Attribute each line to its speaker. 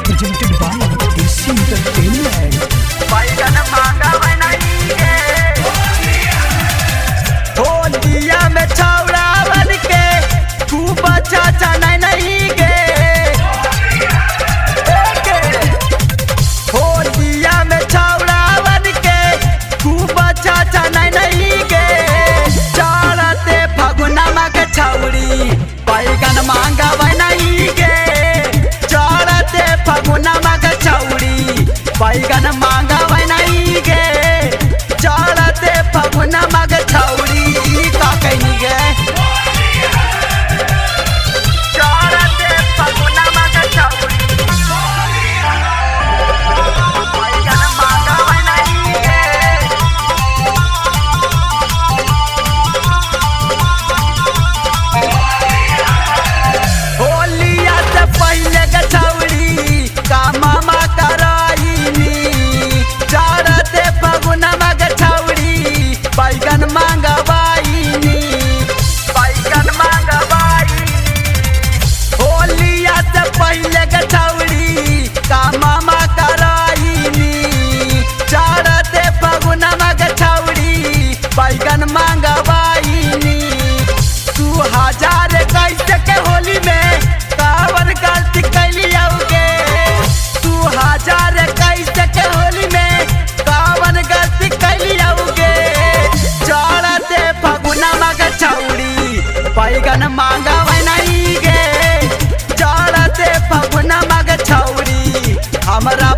Speaker 1: Presented by AC Entertainment.
Speaker 2: होलिया में छौड़ा बन के खूब चाचा नहीं गे। होलिया में छौड़ा बन के खूब चाचा नहीं गे। चढ़ते फगुनमा के छौड़ी बैगन मांगा नहीं गे। चढ़ते फगुनमा के छौड़ी बैगन मांगा नहीं गे। चढ़ते फगुनमा के छौड़ी का कहनी गे। चढ़ते फगुनमा के छौड़ी बैगन मांगा नहीं गे। होलिया से पहले के छौड़ी का मामा कराईनी। चढ़ते फगुनमा के छौड़ी बैगन मांगवाईनी। बैगन मांगवाईनी। होलिया से पहले के छौड़ी का मामा कराईनी। चढ़ते फगुनमा के छौड़ी बैगन मांगवाईनी। 2000 कैसे के होली में कावर गलती कैली आओगे। 2000 कैसे के होली में कावर गलती कैली आओगे। चढ़ते फगुनमा के छौड़ी बैगन मांगवा नहीं गे। चढ़ते फगुनमा के छौड़ी हमरा